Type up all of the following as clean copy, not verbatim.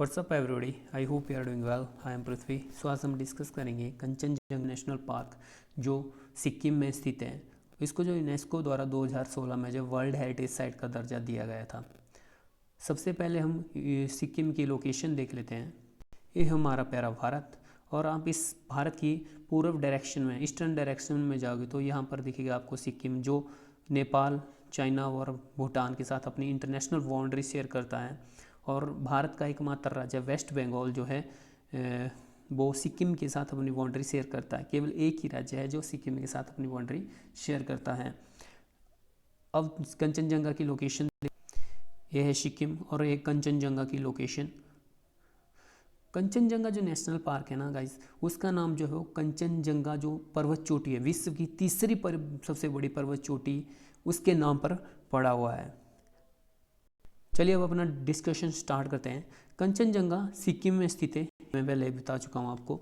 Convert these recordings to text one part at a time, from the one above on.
WhatsApp everybody, I hope you are doing well. I am Prithvi. So आज हम discuss करेंगे Kanchenjunga national park जो सिक्किम में स्थित है। इसको जो यूनेस्को द्वारा 2016 में जो वर्ल्ड हेरिटेज साइट का दर्जा दिया गया था। सबसे पहले हम सिक्किम की लोकेशन देख लेते हैं। ये हमारा प्यारा भारत, और आप इस भारत की पूर्व डायरेक्शन में, ईस्टर्न डायरेक्शन में जाओगे तो यहाँ पर दिखेगा आपको सिक्किम, जो नेपाल, चाइना और भूटान के साथ अपनी इंटरनेशनल बाउंड्री शेयर करता है। और भारत का एकमात्र राज्य वेस्ट बंगाल जो है वो सिक्किम के साथ अपनी बाउंड्री शेयर करता है। केवल एक ही राज्य है जो सिक्किम के साथ अपनी बाउंड्री शेयर करता है। अब कंचनजंगा की लोकेशन, यह है सिक्किम और एक कंचनजंगा की लोकेशन। कंचनजंगा जो नेशनल पार्क है ना गाइस, उसका नाम जो है वो कंचनजंगा जो पर्वत चोटी है, विश्व की तीसरी सबसे बड़ी पर्वत चोटी, उसके नाम पर पड़ा हुआ है। चलिए अब अपना डिस्कशन स्टार्ट करते हैं। कंचनजंगा सिक्किम में स्थित है, मैं पहले बता चुका हूँ आपको।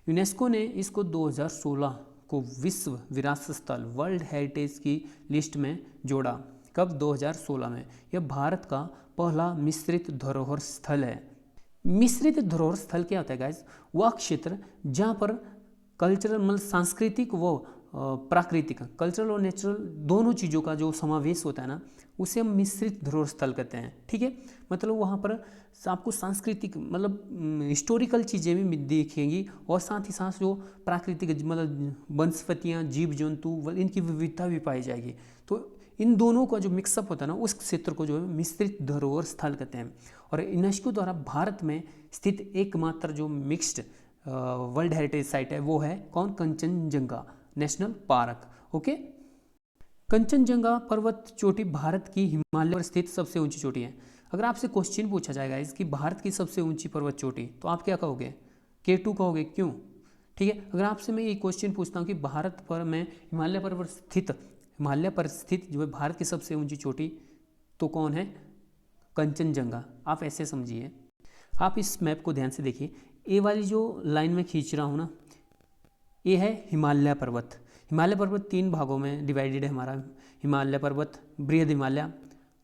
यूनेस्को ने इसको 2016 को विश्व विरासत स्थल, वर्ल्ड हेरिटेज की लिस्ट में जोड़ा। कब? 2016 में। यह भारत का पहला मिश्रित धरोहर स्थल है। मिश्रित धरोहर स्थल क्या होता है गाइस? वह क्षेत्र जहाँ पर कल्चरल, मतलब सांस्कृतिक व प्राकृतिक, कल्चरल और नेचुरल दोनों चीज़ों का जो समावेश होता है ना, उसे हम मिश्रित धरोहर स्थल कहते हैं। ठीक है, मतलब वहाँ पर आपको सांस्कृतिक, मतलब हिस्टोरिकल चीज़ें भी दिखेंगी, और साथ ही साथ जो प्राकृतिक, मतलब वनस्पतियाँ, जीव जंतु, इनकी विविधता भी पाई जाएगी। तो इन दोनों का जो मिक्सअप होता है ना, उस क्षेत्र को जो है मिश्रित धरोहर स्थल कहते हैं। और यूनेस्को द्वारा भारत में स्थित एकमात्र जो मिक्स्ड वर्ल्ड हेरिटेज साइट है वो है कौन? Kanchenjunga national park. Okay, Kanchenjunga पर्वत चोटी भारत की हिमालय पर स्थित सबसे ऊंची चोटी है। अगर आपसे क्वेश्चन पूछा जाएगा इसकी भारत की सबसे ऊंची पर्वत चोटी, तो आप क्या कहोगे? K2 कहोगे। क्यों? ठीक है, अगर आपसे मैं ये क्वेश्चन पूछता हूँ कि भारत पर में हिमालय पर स्थित जो है भारत की सबसे ऊंची चोटी, तो कौन है? कंचनजंगा। आप ऐसे समझिए, आप इस मैप को ध्यान से देखिए। ये वाली जो लाइन में खींच रहा हूँ ना, ये है हिमालय पर्वत। हिमालय पर्वत 3 भागों में डिवाइडेड है हमारा। हिमालय पर्वत, बृहद हिमालय,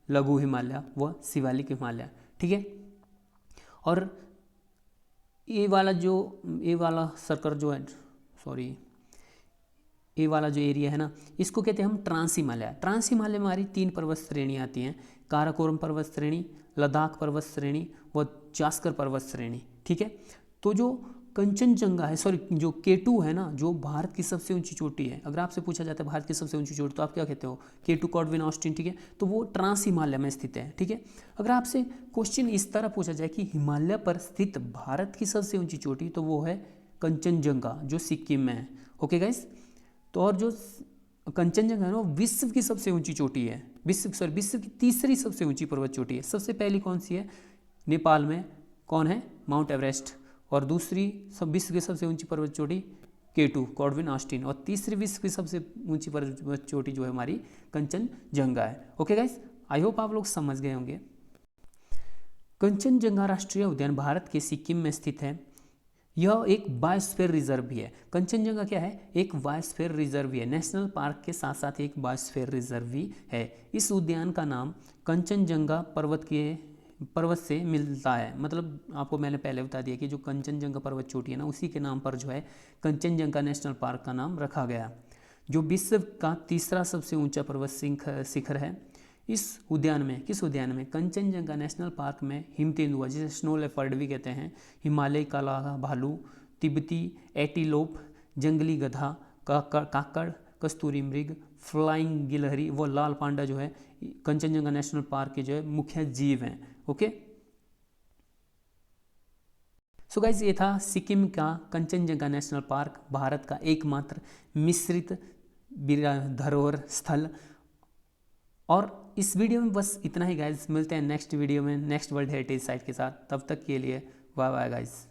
लघु हिमालय व शिवालिक हिमालय। ठीक है, और ये वाला सर्कल जो है, ये वाला जो एरिया है ना, इसको कहते हैं हम ट्रांस हिमालय। ट्रांस हिमालय में हमारी 3 पर्वत श्रेणी आती हैं: काराकोरम पर्वत श्रेणी, लद्दाख पर्वत श्रेणी व जास्कर पर्वत श्रेणी। ठीक है, तो जो कंचनजंगा है, जो K2 है ना, जो भारत की सबसे ऊंची चोटी है। अगर आपसे पूछा जाता है भारत की सबसे ऊंची चोटी, तो आप क्या कहते हो? K2 कॉडविन Austin. ठीक है, तो वो ट्रांस हिमालय में स्थित है। ठीक है, अगर आपसे क्वेश्चन इस तरह पूछा जाए कि हिमालय पर स्थित भारत की सबसे ऊंची चोटी, तो वो है कंचनजंगा जो सिक्किम में है। ओके गाइस, तो और जो कंचनजंगा है ना, वो विश्व की सबसे ऊंची चोटी है। विश्व की तीसरी सबसे ऊंची पर्वत चोटी है। सबसे पहली कौन सी है? नेपाल में कौन है? Mount Everest. और दूसरी विश्व की सबसे ऊंची पर्वत चोटी K2 कॉडविन ऑस्टिन। और तीसरी विश्व की सबसे ऊंची पर्वत चोटी जो है हमारी कंचनजंगा है। ओके गाइस, आई होप आप लोग समझ गए होंगे। कंचनजंगा राष्ट्रीय उद्यान भारत के सिक्किम में स्थित है। यह एक बायोस्फीयर रिजर्व भी है। कंचनजंगा क्या है? एक बायोस्फीयर रिजर्व भी है। नेशनल पार्क के साथ साथ एक बायोस्फीयर रिजर्व भी है। इस उद्यान का नाम कंचनजंगा पर्वत से मिलता है। मतलब आपको मैंने पहले बता दिया कि जो कंचनजंगा पर्वत चोटी है ना, उसी के नाम पर जो है कंचनजंगा नेशनल पार्क का नाम रखा गया, जो विश्व का तीसरा सबसे ऊंचा पर्वत शिखर है। इस उद्यान में, किस उद्यान में? कंचनजंगा नेशनल पार्क में हिमतेंदुआ, जिसे स्नो लेपर्ड भी कहते हैं, हिमालय काला भालू, तिब्बती एंटीलोप, जंगली गधा, काकड़, कस्तूरी मृग, फ्लाइंग गिलहरी व लाल पांडा जो है कंचनजंगा नेशनल पार्क के जो है मुख्य जीव हैं। ओके, सो गाइस, ये था सिक्किम का कंचनजंगा नेशनल पार्क, भारत का एकमात्र मिश्रित धरोहर स्थल। और इस वीडियो में बस इतना ही गाइस। मिलते हैं नेक्स्ट वीडियो में, नेक्स्ट वर्ल्ड हेरिटेज साइट के साथ। तब तक के लिए बाय बाय गाइस।